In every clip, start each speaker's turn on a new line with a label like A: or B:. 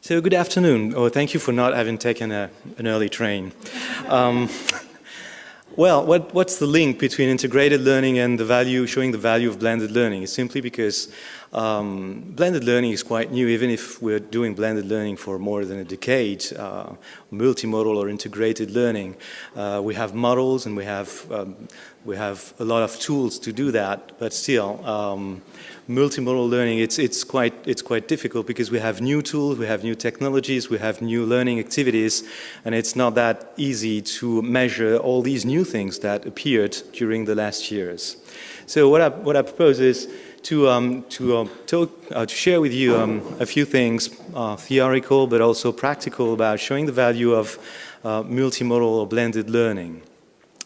A: So good afternoon. Oh, thank you for not having taken an early train. Well, what's the link between integrated learning and the value, showing the value of blended learning? It's simply because blended learning is quite new, even if we're doing blended learning for more than a decade. Multimodal or integrated learning, we have models and we have a lot of tools to do that, but still, multimodal learning, it's quite difficult because we have new tools, we have new technologies, we have new learning activities, and it's not that easy to measure all these new things that appeared during the last years. So what I propose is to share with you a few things, theoretical but also practical, about showing the value of multimodal or blended learning.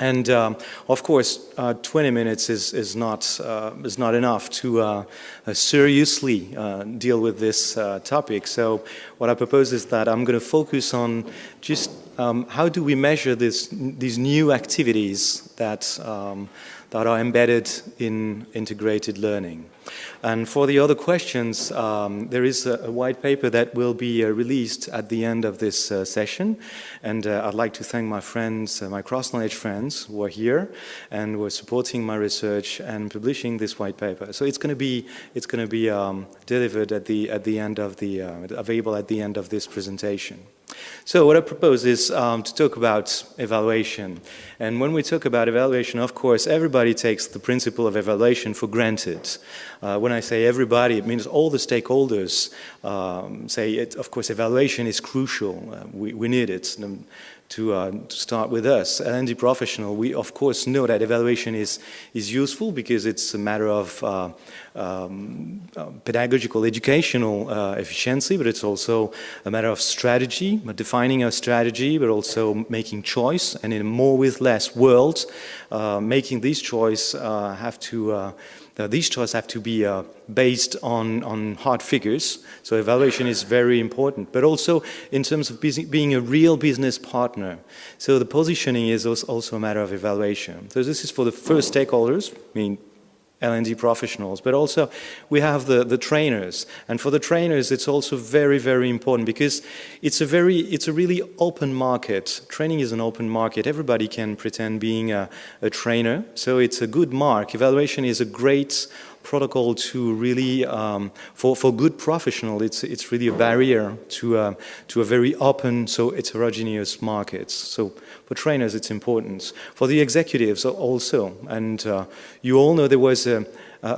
A: And of course, 20 minutes is not enough to seriously deal with this topic. So what I propose is that I'm going to focus on just how do we measure these new activities that are embedded in integrated learning. And for the other questions, there is a white paper that will be released at the end of this session. And I'd like to thank my friends, my cross-knowledge friends who are here and who are supporting my research and publishing this white paper. So it's going to be delivered at the end of available at the end of this presentation. So what I propose is to talk about evaluation. And when we talk about evaluation, of course, everybody takes the principle of evaluation for granted. When I say everybody, it means all the stakeholders say, of course, evaluation is crucial. We need it. To start with us, L&D professional, we of course know that evaluation is useful because it's a matter of pedagogical, educational efficiency, but it's also a matter of strategy, defining a strategy, but also making choice, and in a more with less world, making these choices these choices have to be based on hard figures. So evaluation is very important, but also in terms of being a real business partner. So the positioning is also a matter of evaluation. So this is for the first stakeholders, I mean L&D professionals, but also we have the trainers. And for the trainers, it's also very, very important because it's a really open market. Training is an open market. Everybody can pretend being a trainer. So it's a good mark. Evaluation is a great protocol to really, for good professional, it's really a barrier to a very open, so heterogeneous market. So for trainers, it's important. For the executives also, and you all know there was a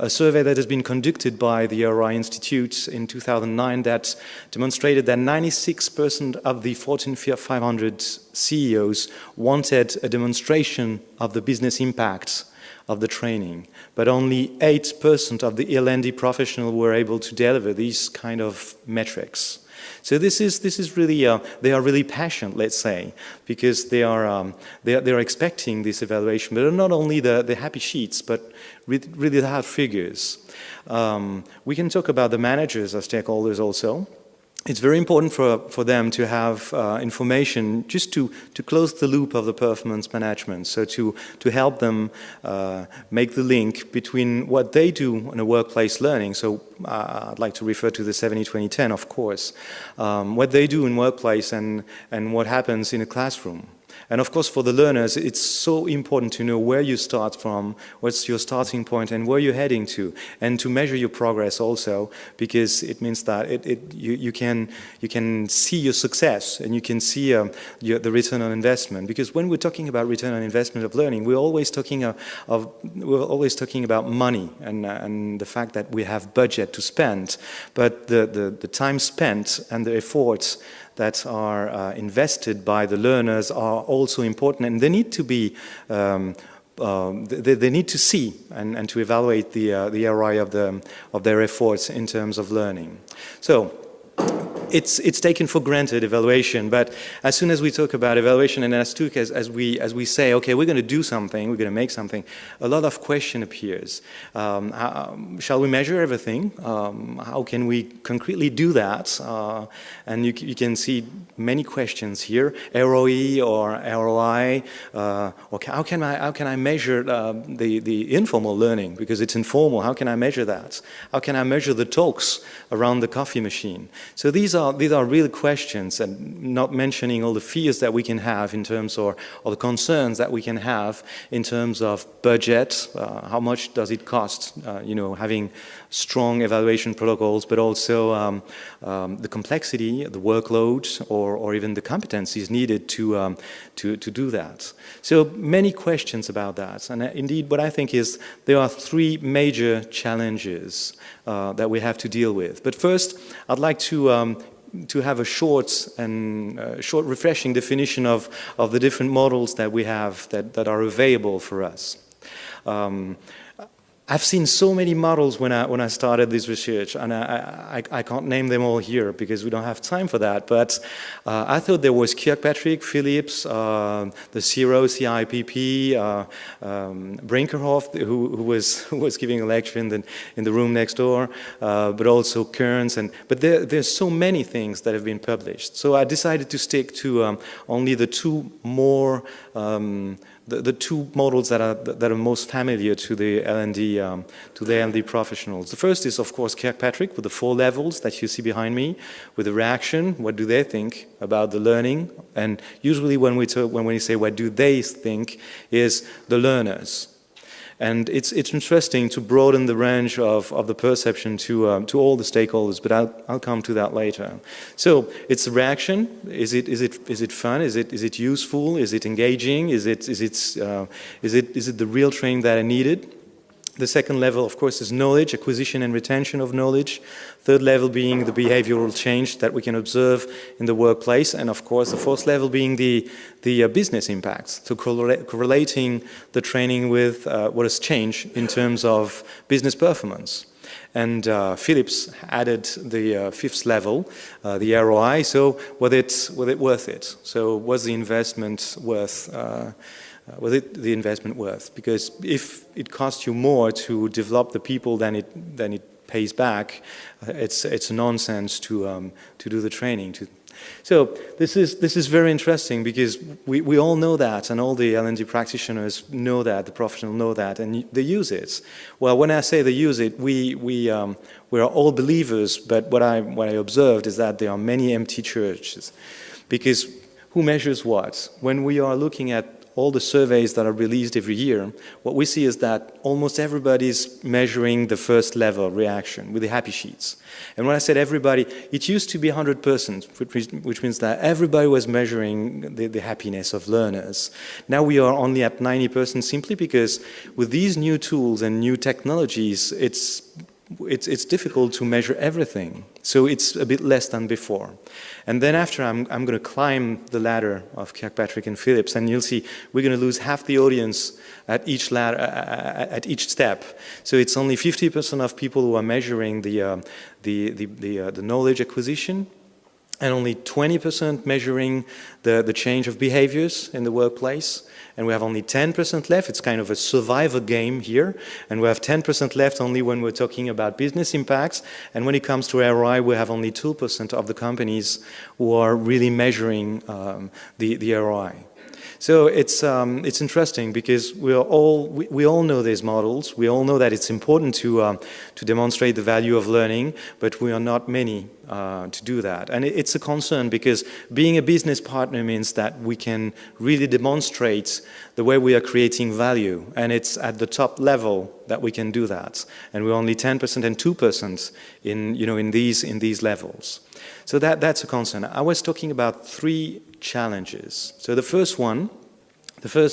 A: survey that has been conducted by the RI Institute in 2009 that demonstrated that 96% of the Fortune 500 CEOs wanted a demonstration of the business impact of the training, but only 8% of the L&D professionals were able to deliver these kind of metrics. So this is really they are really passionate, let's say, because they are expecting this evaluation, but not only the happy sheets, but really the hard figures. We can talk about the managers as stakeholders also. It's very important for them to have information just to close the loop of the performance management, so to help them make the link between what they do in a workplace learning. So I'd like to refer to the 70-20-10, of course, what they do in workplace and what happens in a classroom. And of course, for the learners, it's so important to know where you start from, what's your starting point, and where you're heading to, and to measure your progress also, because it means that you can see your success and you can see the return on investment. Because when we're talking about return on investment of learning, we're always talking about money and the fact that we have budget to spend, but the time spent and the efforts that are invested by the learners are also important, and they need to be they need to see and to evaluate the ROI of their efforts in terms of learning. So it's taken for granted, evaluation, but as soon as we talk about evaluation, and as we say, okay, we're going to do something, we're going to make something, a lot of question appears. Shall we measure everything? How can we concretely do that? And you can see many questions here: ROE or ROI, or how can I measure the informal learning, because it's informal? How can I measure that? How can I measure the talks around the coffee machine? So these are real questions, and not mentioning all the fears that we can have in terms, or the concerns that we can have in terms of budget. How much does it cost? Having strong evaluation protocols, but also the complexity, the workload, or even the competencies needed to do that. So many questions about that. And indeed, what I think is there are three major challenges that we have to deal with. But first, I'd like to have a short, refreshing definition of the different models that we have that are available for us. I've seen so many models when I started this research, and I can't name them all here because we don't have time for that. But I thought there was Kirkpatrick, Phillips, the CRO, CIPP, Brinkerhoff, who was giving a lecture in the room next door, but also Kearns, but there's so many things that have been published. So I decided to stick to only the two more. The two models that are most familiar to the L&D professionals. The first is, of course, Kirkpatrick with the 4 levels that you see behind me, with the reaction. What do they think about the learning? And usually, when we say what do they think, is the learners. And it's interesting to broaden the range of the perception to all the stakeholders, but I'll come to that later. So it's a reaction. Is it fun? Is it useful? Is it engaging? Is it the real training that I needed? The second level, of course, is knowledge, acquisition and retention of knowledge. Third level being the behavioral change that we can observe in the workplace. And of course, the fourth level being the business impacts. So correlating the training with what has changed in terms of business performance. And Phillips added the fifth level, the ROI. So was it worth it? So was the investment worth was it the investment worth? Because if it costs you more to develop the people than it pays back, it's nonsense to do the training. So this is very interesting because we all know that, and all the L&D practitioners know that, the professionals know that, and they use it. Well, when I say they use it, we are all believers, but what I observed is that there are many empty churches, because who measures what? When we are looking at all the surveys that are released every year, what we see is that almost everybody's measuring the first level reaction with the happy sheets. And when I said everybody, it used to be 100%, which means that everybody was measuring the happiness of learners. Now we are only at 90% simply because with these new tools and new technologies, it's difficult to measure everything. So it's a bit less than before. And then after, I'm going to climb the ladder of Kirkpatrick and Phillips, and you'll see we're going to lose half the audience at each ladder, at each step. So it's only 50% of people who are measuring the knowledge acquisition, and only 20% measuring the change of behaviors in the workplace. And we have only 10% left. It's kind of a survival game here. And we have 10% left only when we're talking about business impacts. And when it comes to ROI, we have only 2% of the companies who are really measuring the ROI. So it's interesting because we all know these models. We all know that it's important to demonstrate the value of learning, but we are not many to do that. And it's a concern because being a business partner means that we can really demonstrate the way we are creating value, and it's at the top level that we can do that. And we're only 10% and 2% in these levels. So that's a concern. I was talking about 3 challenges. So the first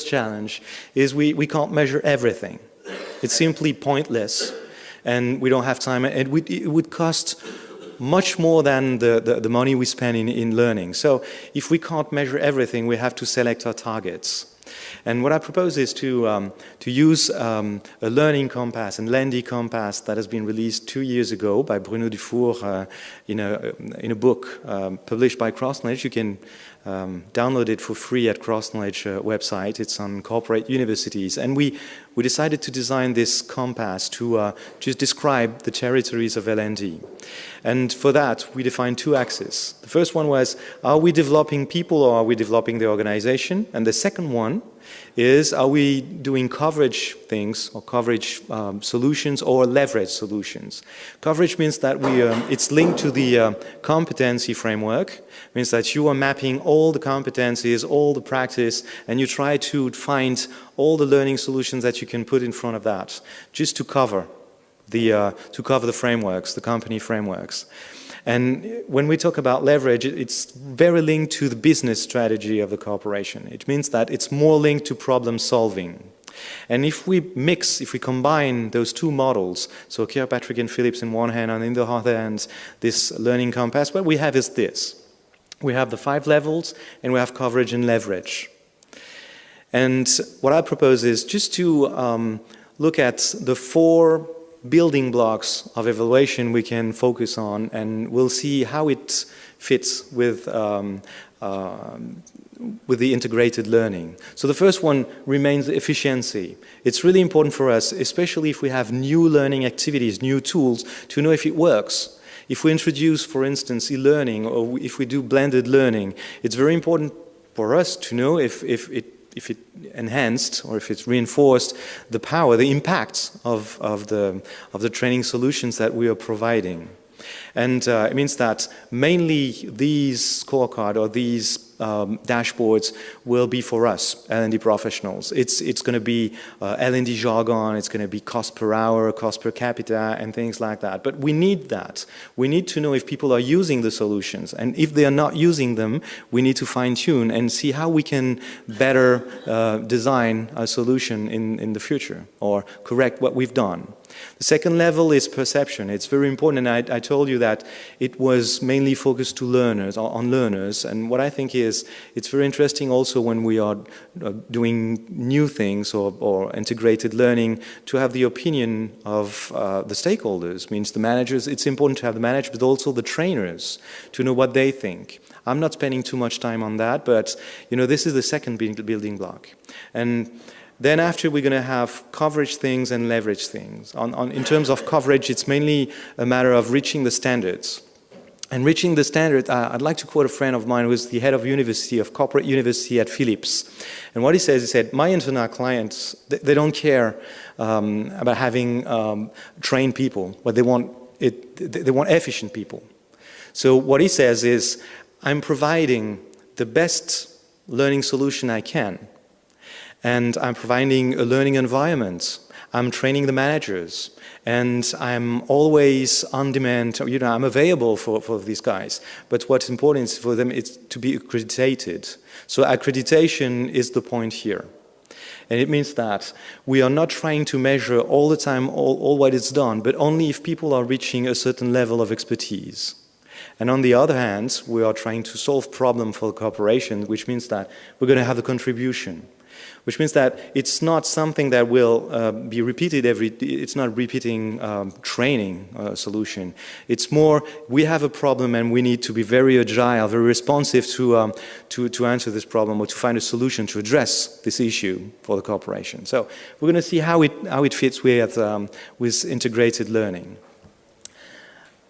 A: challenge is we can't measure everything. It's simply pointless, and we don't have time. It would cost much more than the money we spend in learning. So if we can't measure everything, we have to select our targets. And what I propose is to use a learning compass, an L&D compass that has been released 2 years ago by Bruno Dufour in a book published by CrossKnowledge. You can download it for free at CrossKnowledge website. It's on corporate universities. And we decided to design this compass to just describe the territories of L&D. And for that, we defined 2 axes. The first one was, are we developing people or are we developing the organization? And the second one is, are we doing coverage things or coverage solutions or leverage solutions? Coverage means that it's linked to the competency framework, means that you are mapping all the competencies, all the practice, and you try to find all the learning solutions that you can put in front of that, just to cover the frameworks, the company frameworks. And when we talk about leverage, it's very linked to the business strategy of the corporation. It means that it's more linked to problem solving. And if we combine those two models, so Kirkpatrick and Phillips in one hand, and in the other hand, this learning compass, what we have is this. We have the 5 levels, and we have coverage and leverage. And what I propose is just to look at the 4 building blocks of evaluation we can focus on, and we'll see how it fits with the integrated learning. So the first one remains efficiency. It's really important for us, especially if we have new learning activities, new tools, to know if it works. If we introduce, for instance, e-learning, or if we do blended learning, it's very important for us to know if it enhanced or if it's reinforced the power, the impact of the training solutions that we are providing. And it means that mainly these scorecard or these dashboards will be for us, L&D professionals. It's going to be L&D jargon, it's going to be cost per hour, cost per capita, and things like that. But we need that. We need to know if people are using the solutions. And if they are not using them, we need to fine-tune and see how we can better design a solution in the future or correct what we've done. The second level is perception. It's very important, and I told you that it was mainly focused to learners, on learners, and what I think is it's very interesting also when we are doing new things or integrated learning to have the opinion of the stakeholders, means the managers. It's important to have the managers, but also the trainers, to know what they think. I'm not spending too much time on that, but you know, this is the second building block. And then after, we're going to have coverage things and leverage things. In terms of coverage, it's mainly a matter of reaching the standards. And reaching the standard, I'd like to quote a friend of mine who is the head of university, of corporate university at Philips. And what he said, my internal clients, they don't care about having trained people, but they want efficient people. So what he says is, I'm providing the best learning solution I can. And I'm providing a learning environment. I'm training the managers. And I'm always on demand. You know, I'm available for these guys. But what's important is for them is to be accredited. So accreditation is the point here. And it means that we are not trying to measure all the time all what is done, but only if people are reaching a certain level of expertise. And on the other hand, we are trying to solve problems for the corporation, which means that we're going to have a contribution. Which means that it's not something that will be repeated it's not repeating training solution. It's more, we have a problem and we need to be very agile, very responsive to answer this problem or to find a solution to address this issue for the corporation. So we're going to see how it fits with integrated learning.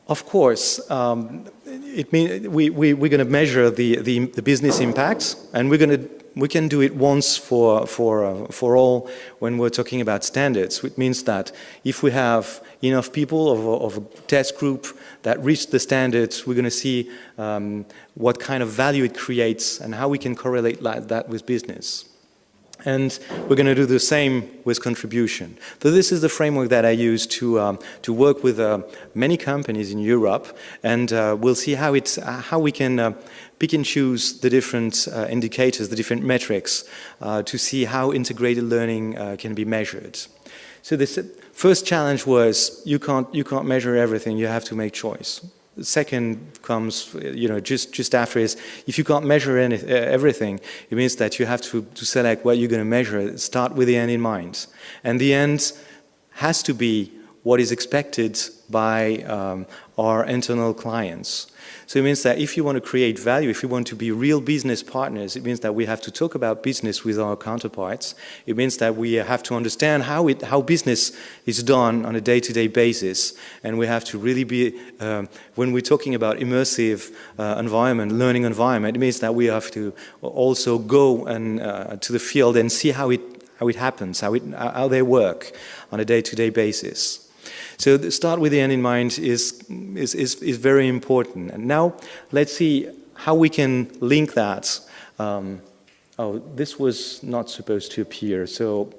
A: Of course, it means we're going to measure the business impact, and we can do it once for all when we're talking about standards, which means that if we have enough people of a test group that reach the standards, we're going to see what kind of value it creates and how we can correlate that with business. And we're going to do the same with contribution. So this is the framework that I use to work with many companies in Europe, and we'll see how we can pick and choose the different indicators, the different metrics, to see how integrated learning can be measured. So this first challenge was you can't measure everything. You have to make choice. The second comes, you know, just after is if you can't measure everything, it means that you have to select what you're going to measure. Start with the end in mind, and the end has to be what is expected by our internal clients. So it means that if you want to create value, if you want to be real business partners, it means that we have to talk about business with our counterparts. It means that we have to understand how business is done on a day-to-day basis. And we have to really be, when we're talking about immersive environment, learning environment, it means that we have to also go and to the field and see how it happens, how they work on a day-to-day basis. So start with the end in mind is very important. And now let's see how we can link that. Oh, this was not supposed to appear, so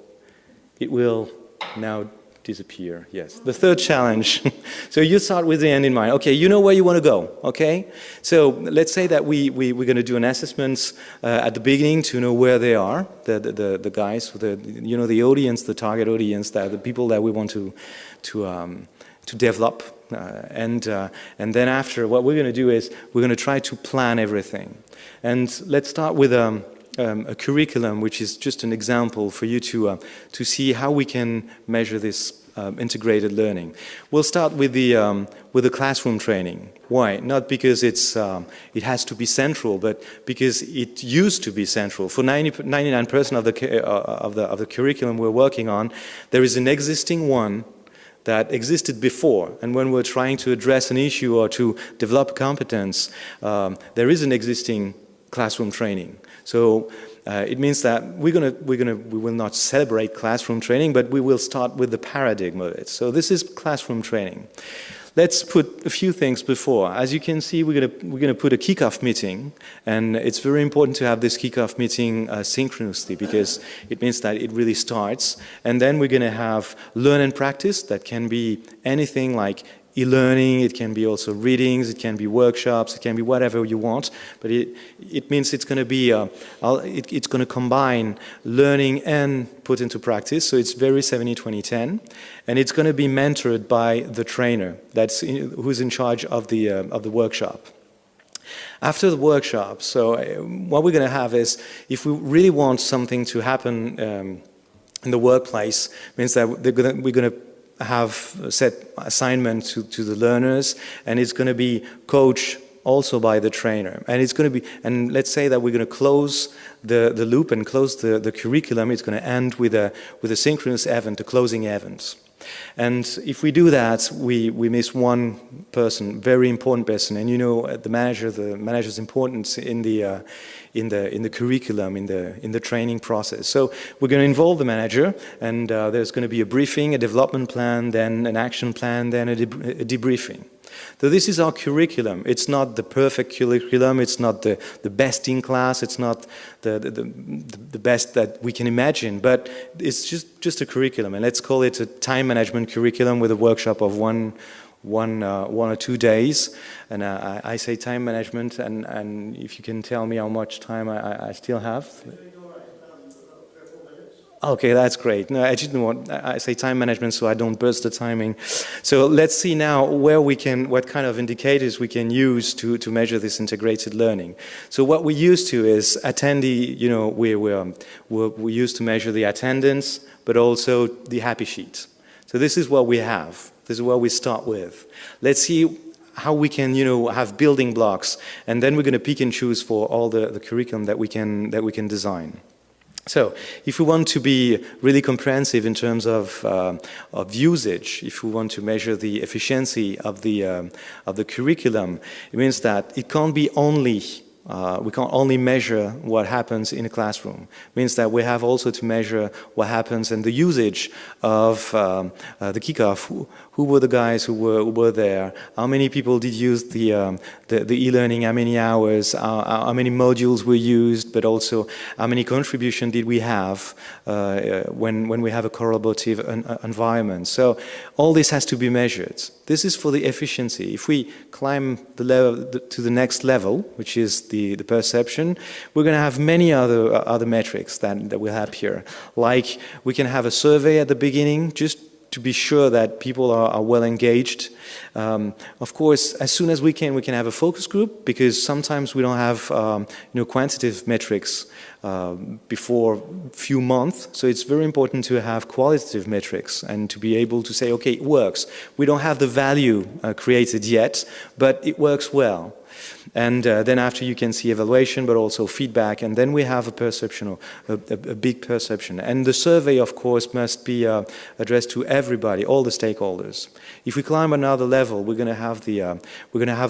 A: it will now disappear. Yes, the third challenge. So you start with the end in mind. Okay, you know where you want to go, okay? So let's say that we're going to do an assessment at the beginning to know where they are, the guys, the audience, the target audience, the people that we want to develop. And then after, what we're going to do is we're going to try to plan everything. And let's start with a curriculum, which is just an example for you to see how we can measure this integrated learning. We'll start with the classroom training. Why? Not because it has to be central, but because it used to be central. For 99% of the curriculum we're working on, there is an existing one that existed before. And when we're trying to address an issue or to develop competence, there is an existing classroom training. So it means that we will not celebrate classroom training, but we will start with the paradigm of it. So this is classroom training. Let's put a few things before. As you can see, we're gonna put a kickoff meeting, and it's very important to have this kickoff meeting synchronously, because it means that it really starts. And then we're gonna have learn and practice. That can be anything like e-learning, it can be also readings, it can be workshops, it can be whatever you want, but it means it's going to be, it's going to combine learning and put into practice, so it's very 70-20-10, and it's going to be mentored by the trainer who's in charge of the workshop. After the workshop, so what we're going to have is, if we really want something to happen in the workplace, means that we're going to have set assignments to the learners, and it's going to be coached also by the trainer. And it's going to be, and let's say that we're going to close the loop and close the curriculum. It's going to end with a synchronous event, a closing event. And if we do that, we miss one person, very important person. And you know, the manager's importance in the curriculum, in the training process. So we're going to involve the manager, and there's going to be a briefing, a development plan, then an action plan, then a debriefing. So this is our curriculum. It's not the perfect curriculum. It's not the best in class. It's not the best that we can imagine. But it's just a curriculum, and let's call it a time management curriculum with a workshop of one or 2 days. And I say time management, and if you can tell me how much time I still have. Okay, that's great. No, I say time management so I don't burst the timing. So let's see now what kind of indicators we can use to measure this integrated learning. So what we used to is attendee, you know, we used to measure the attendance, but also the happy sheet. So this is what we have. This is what we start with. Let's see how we can, you know, have building blocks, and then we're going to pick and choose for all the curriculum that we can design. So, if we want to be really comprehensive in terms of usage, if we want to measure the efficiency of the curriculum, it means that it can't be only we can't only measure what happens in a classroom. It means that we have also to measure what happens in the usage of the kickoff. Who were the guys who were there? How many people did use the e-learning? How many hours? How many modules were used? But also, how many contribution did we have when we have a collaborative environment? So all this has to be measured. This is for the efficiency. If we climb the level to the next level, which is the perception, we're going to have many other metrics that we'll have here. Like we can have a survey at the beginning, just to be sure that people are well engaged. Of course, as soon as we can have a focus group, because sometimes we don't have quantitative metrics before few months. So it's very important to have qualitative metrics and to be able to say, okay, it works. We don't have the value created yet, but it works well. And then after you can see evaluation, but also feedback, and then we have a perception, a big perception. And the survey, of course, must be addressed to everybody, all the stakeholders. If we climb another level, we're going to have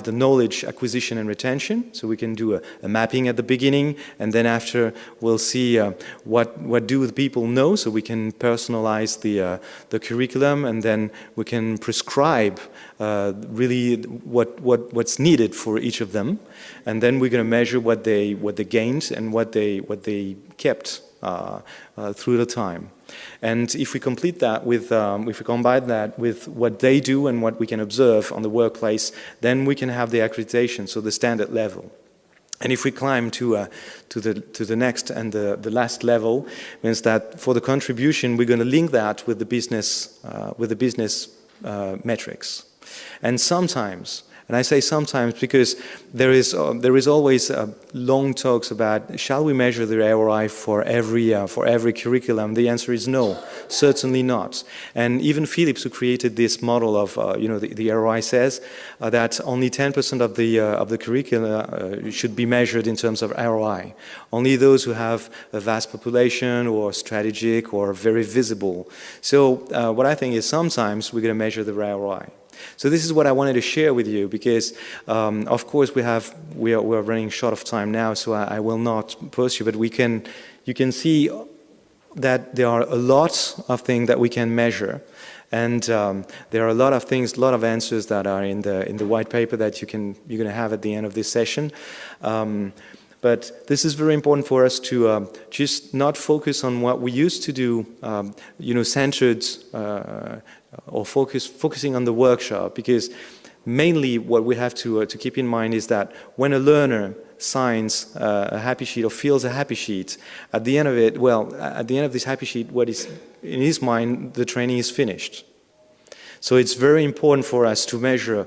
A: the knowledge acquisition and retention. So we can do a mapping at the beginning, and then after we'll see what do the people know. So we can personalize the curriculum, and then we can prescribe really what's needed for each of them, and then we're going to measure what they gained and what they kept through the time. And if we complete that with, if we combine that with what they do and what we can observe on the workplace, then we can have the accreditation, so the standard level. And if we climb to the next and the last level, means that for the contribution we're going to link that with the business metrics. And sometimes, and I say sometimes because there is always long talks about shall we measure the ROI for every curriculum? The answer is no, certainly not. And even Philips, who created this model of the ROI, says that only 10% of the curricula should be measured in terms of ROI. Only those who have a vast population or strategic or very visible. So what I think is sometimes we're going to measure the ROI. So this is what I wanted to share with you because, of course, we are running short of time now, so I will not push you. But you can see that there are a lot of things that we can measure, and there are a lot of things, a lot of answers that are in the white paper that you're going to have at the end of this session. But this is very important for us to just not focus on what we used to do, centered. Or focusing on the workshop, because mainly what we have to keep in mind is that when a learner signs a happy sheet or feels a happy sheet, at the end of it, at the end of this happy sheet, what is in his mind, the training is finished. So it's very important for us to measure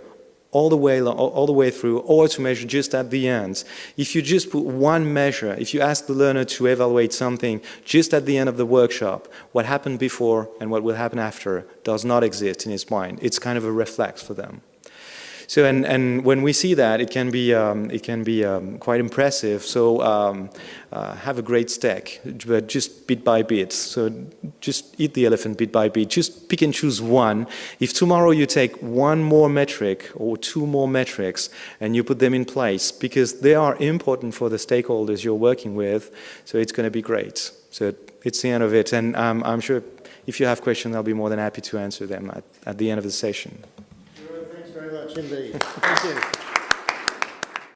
A: all the way through, or to measure just at the end. If you just put one measure, if you ask the learner to evaluate something just at the end of the workshop, what happened before and what will happen after does not exist in his mind. It's kind of a reflex for them. So, and when we see that, it can be quite impressive. So have a great stack, but just bit by bit. So just eat the elephant bit by bit. Just pick and choose one. If tomorrow you take one more metric or two more metrics and you put them in place, because they are important for the stakeholders you're working with, so it's going to be great. So it's the end of it. And I'm sure if you have questions, I'll be more than happy to answer them at the end of the session.
B: Thanks very much indeed. Thank you.